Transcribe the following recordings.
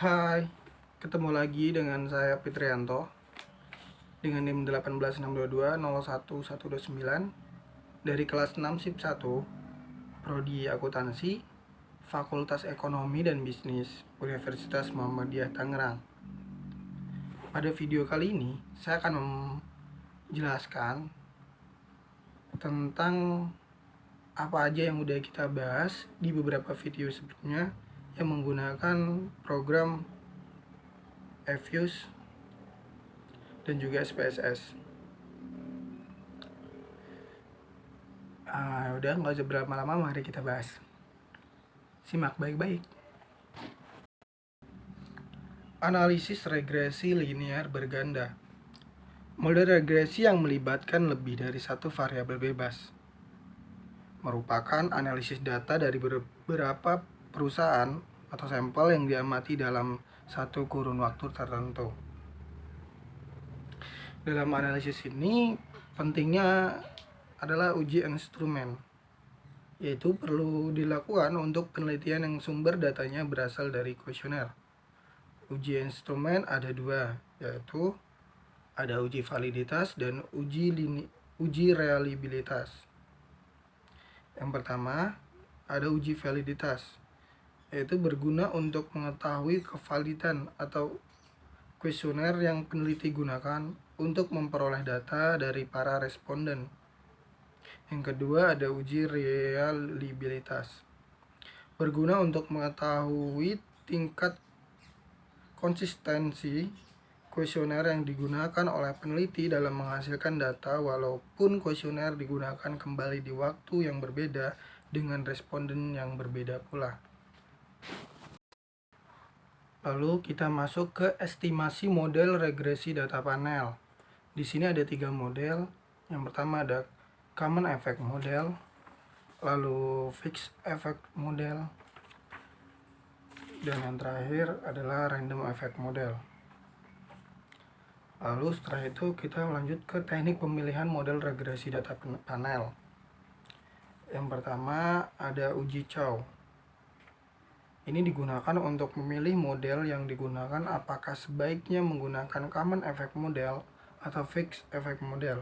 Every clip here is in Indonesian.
Hai, ketemu lagi dengan saya Fitrianto dengan NIM 18622 01129 dari kelas 6 SIP 1 Prodi Akuntansi Fakultas Ekonomi dan Bisnis Universitas Muhammadiyah Tangerang. Pada video kali ini saya akan menjelaskan tentang apa aja yang udah kita bahas di beberapa video sebelumnya yang menggunakan program EVIUS dan juga SPSS. Udah nggak usah berlama-lama, mari kita bahas. Simak baik-baik. Analisis regresi linear berganda. Model regresi yang melibatkan lebih dari satu variabel bebas merupakan analisis data dari beberapa perusahaan atau sampel yang diamati dalam satu kurun waktu tertentu. Dalam analisis ini pentingnya adalah uji instrumen, yaitu perlu dilakukan untuk penelitian yang sumber datanya berasal dari kuesioner. Uji instrumen ada dua, yaitu ada uji validitas dan uji reliabilitas. Yang pertama, ada uji validitas, yaitu berguna untuk mengetahui kevalidan atau kuesioner yang peneliti gunakan untuk memperoleh data dari para responden. Yang kedua, ada uji reliabilitas, berguna untuk mengetahui tingkat konsistensi kuesioner yang digunakan oleh peneliti dalam menghasilkan data walaupun kuesioner digunakan kembali di waktu yang berbeda dengan responden yang berbeda pula. Lalu kita masuk ke estimasi model regresi data panel. Di sini ada 3 model. Yang pertama ada common effect model, lalu fixed effect model, dan yang terakhir adalah random effect model. Lalu setelah itu kita lanjut ke teknik pemilihan model regresi data panel. Yang pertama ada uji Chow. Ini digunakan untuk memilih model yang digunakan apakah sebaiknya menggunakan common effect model atau fixed effect model.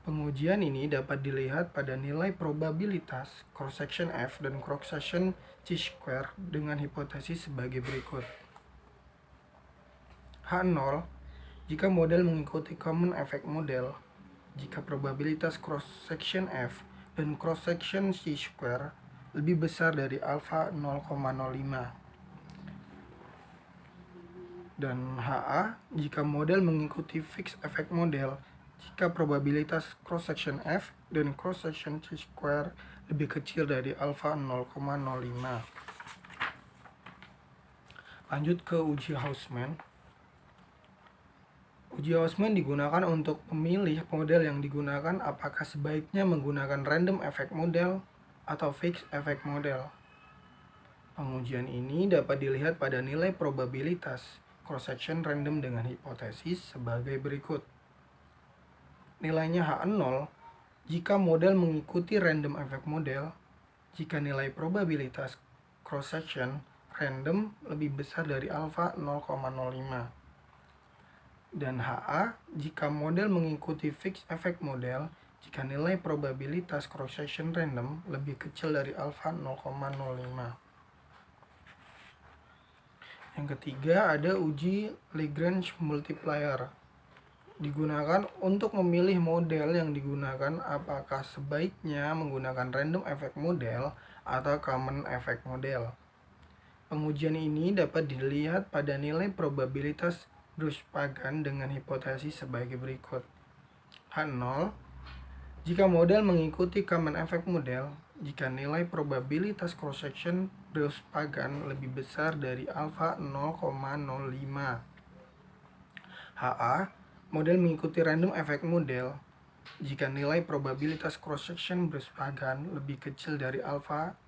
Pengujian ini dapat dilihat pada nilai probabilitas cross section F dan cross section chi-square dengan hipotesis sebagai berikut. H0 jika model mengikuti common effect model, jika probabilitas cross section F dan cross section chi-square lebih besar dari alfa 0,05. Dan HA jika model mengikuti fixed effect model, jika probabilitas cross section F dan cross section chi-square lebih kecil dari alfa 0,05. Lanjut ke uji Hausman. Uji Hausman digunakan untuk memilih model yang digunakan apakah sebaiknya menggunakan random effect model atau fixed effect model. Pengujian ini dapat dilihat pada nilai probabilitas cross section random dengan hipotesis sebagai berikut. Nilainya H0 jika model mengikuti random effect model, jika nilai probabilitas cross section random lebih besar dari alfa 0,05. Dan HA jika model mengikuti fixed effect model, jika nilai probabilitas cross section random lebih kecil dari alfa 0,05. Yang ketiga ada uji Lagrange multiplier. Digunakan untuk memilih model yang digunakan apakah sebaiknya menggunakan random effect model atau common effect model. Pengujian ini dapat dilihat pada nilai probabilitas Bruce-Pagan dengan hipotesis sebagai berikut. H0 jika model mengikuti common effect model, jika nilai probabilitas cross section Bruce-Pagan lebih besar dari alfa 0,05. HA model mengikuti random effect model, jika nilai probabilitas cross section Bruce-Pagan lebih kecil dari alfa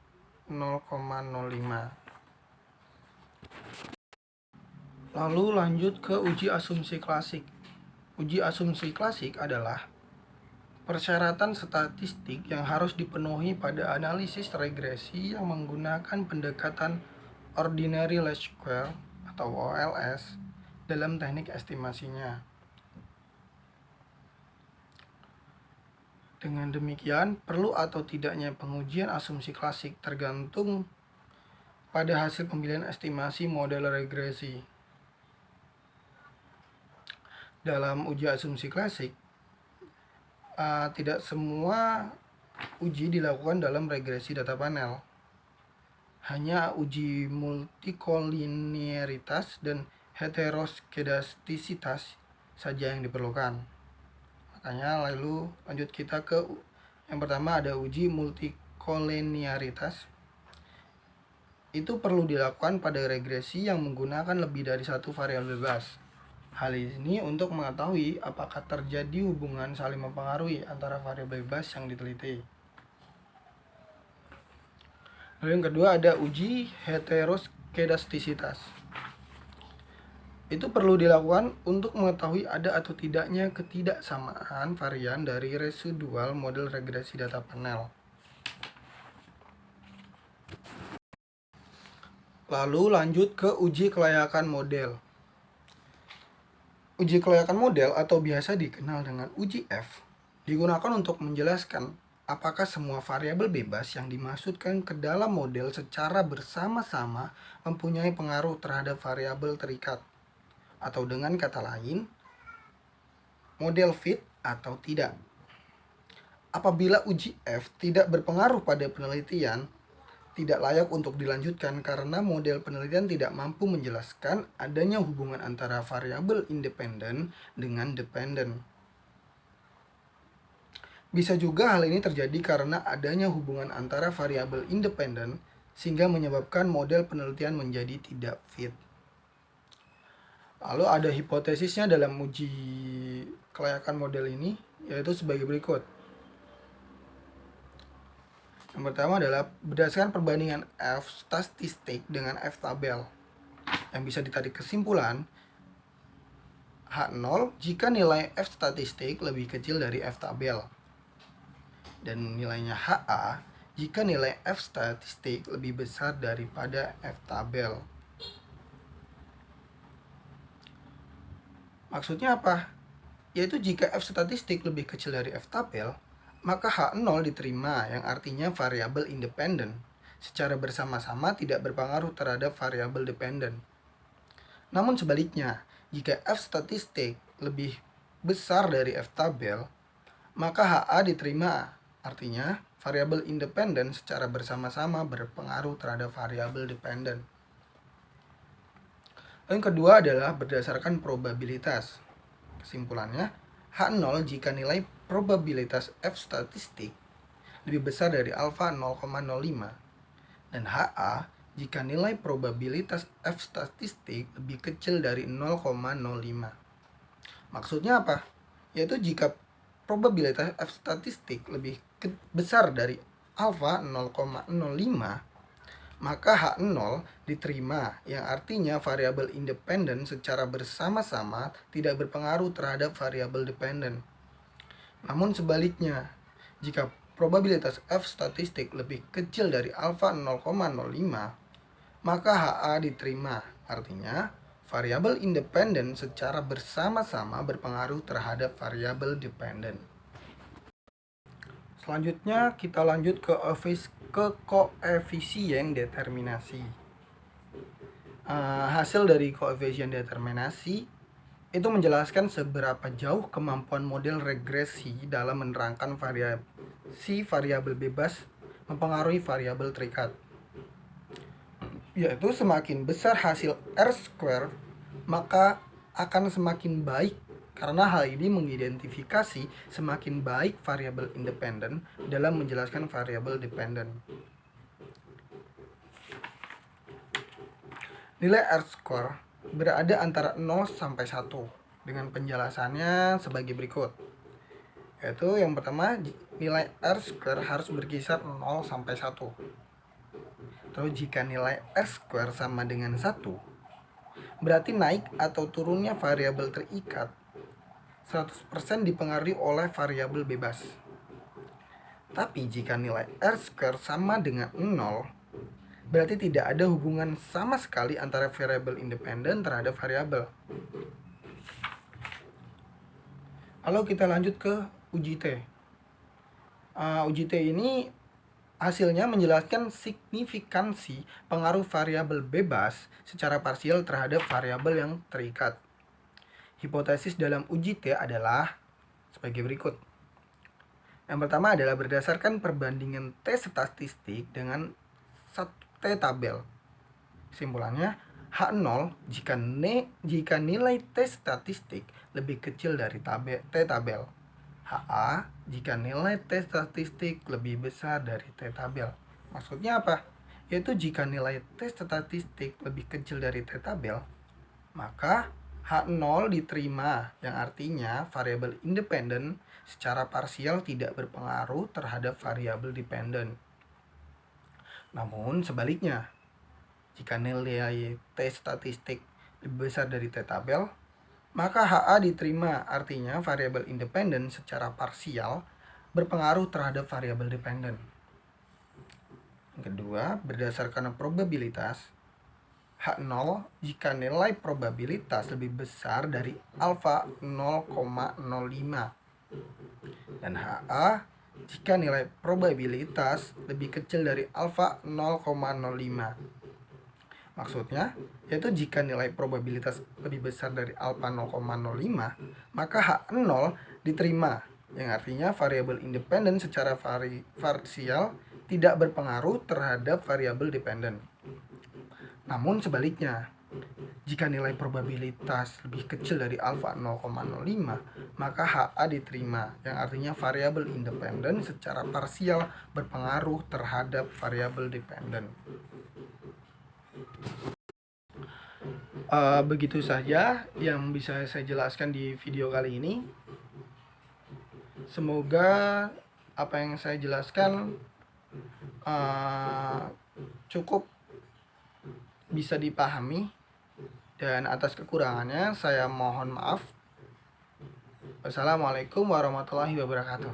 0,05. Lalu lanjut ke uji asumsi klasik. Uji asumsi klasik adalah persyaratan statistik yang harus dipenuhi pada analisis regresi yang menggunakan pendekatan ordinary least square atau OLS dalam teknik estimasinya. Dengan demikian, perlu atau tidaknya pengujian asumsi klasik tergantung pada hasil pemilihan estimasi model regresi. Dalam uji asumsi klasik, tidak semua uji dilakukan dalam regresi data panel. Hanya uji multikolinearitas dan heteroskedastisitas saja yang diperlukan. Makanya lalu lanjut kita ke yang pertama, ada uji multikolinearitas. Itu perlu dilakukan pada regresi yang menggunakan lebih dari satu variabel bebas. Hal ini untuk mengetahui apakah terjadi hubungan saling mempengaruhi antara variabel bebas yang diteliti. Lalu yang kedua, ada uji heteroskedastisitas. Itu perlu dilakukan untuk mengetahui ada atau tidaknya ketidaksamaan varian dari residual model regresi data panel. Lalu lanjut ke uji kelayakan model. Uji kelayakan model atau biasa dikenal dengan uji F digunakan untuk menjelaskan apakah semua variabel bebas yang dimasukkan ke dalam model secara bersama-sama mempunyai pengaruh terhadap variabel terikat, atau dengan kata lain, model fit atau tidak. Apabila uji F tidak berpengaruh pada penelitian, tidak layak untuk dilanjutkan karena model penelitian tidak mampu menjelaskan adanya hubungan antara variabel independen dengan dependen. Bisa juga hal ini terjadi karena adanya hubungan antara variabel independen sehingga menyebabkan model penelitian menjadi tidak fit. Lalu ada hipotesisnya dalam uji kelayakan model ini, yaitu sebagai berikut. Yang pertama adalah berdasarkan perbandingan F statistik dengan F tabel, yang bisa ditarik kesimpulan H0 jika nilai F statistik lebih kecil dari F tabel, dan nilainya HA jika nilai F statistik lebih besar daripada F tabel. Maksudnya apa? Yaitu jika F statistik lebih kecil dari F tabel, maka H0 diterima, yang artinya variabel independen secara bersama-sama tidak berpengaruh terhadap variabel dependen. Namun sebaliknya, jika F statistik lebih besar dari F tabel, maka HA diterima, artinya variabel independen secara bersama-sama berpengaruh terhadap variabel dependen. Yang kedua adalah berdasarkan probabilitas. Kesimpulannya, H0 jika nilai probabilitas F statistik lebih besar dari alfa 0,05, dan HA jika nilai probabilitas F statistik lebih kecil dari 0,05. Maksudnya apa? Yaitu jika probabilitas F statistik lebih besar dari alfa 0,05, maka H0 diterima, yang artinya variabel independen secara bersama-sama tidak berpengaruh terhadap variabel dependen. Namun sebaliknya, jika probabilitas F statistik lebih kecil dari alfa 0,05, maka HA diterima, artinya variabel independen secara bersama-sama berpengaruh terhadap variabel dependen. Selanjutnya kita lanjut ke koefisien determinasi. Hasil dari koefisien determinasi itu menjelaskan seberapa jauh kemampuan model regresi dalam menerangkan variabel bebas mempengaruhi variabel terikat. Yaitu semakin besar hasil R-square, maka akan semakin baik, karena hal ini mengidentifikasi semakin baik variabel independen dalam menjelaskan variabel dependen. Nilai R-square berada antara 0 sampai 1 dengan penjelasannya sebagai berikut. Yaitu yang pertama, nilai R-square harus berkisar 0 sampai 1. Terus jika nilai R-square sama dengan 1, berarti naik atau turunnya variabel terikat 100% dipengaruhi oleh variabel bebas. Tapi jika nilai R-square sama dengan 0, berarti tidak ada hubungan sama sekali antara variabel independen terhadap variabel. Lalu kita lanjut ke uji T. Uji T ini hasilnya menjelaskan signifikansi pengaruh variabel bebas secara parsial terhadap variabel yang terikat. Hipotesis dalam uji T adalah sebagai berikut. Yang pertama adalah berdasarkan perbandingan T statistik dengan T tabel. Kesimpulannya, H0 jika nilai T statistik lebih kecil dari T tabel. HA jika nilai T statistik lebih besar dari T tabel. Maksudnya apa? Yaitu jika nilai T statistik lebih kecil dari T tabel, maka H0 diterima, yang artinya variabel independen secara parsial tidak berpengaruh terhadap variabel dependen. Namun sebaliknya, jika nilai T statistik lebih besar dari T tabel, maka HA diterima, artinya variabel independen secara parsial berpengaruh terhadap variabel dependen. Yang kedua, berdasarkan probabilitas, H0 jika nilai probabilitas lebih besar dari alfa 0,05 dan HA jika nilai probabilitas lebih kecil dari alfa 0,05. Maksudnya, yaitu jika nilai probabilitas lebih besar dari alfa 0,05, maka H0 diterima, yang artinya variabel independen secara parsial tidak berpengaruh terhadap variabel dependen. Namun sebaliknya, jika nilai probabilitas lebih kecil dari alfa 0,05, maka HA diterima, yang artinya variabel independen secara parsial berpengaruh terhadap variabel dependen. Begitu saja yang bisa saya jelaskan di video kali ini. Semoga apa yang saya jelaskan cukup bisa dipahami, dan atas kekurangannya saya mohon maaf. Wassalamualaikum warahmatullahi wabarakatuh.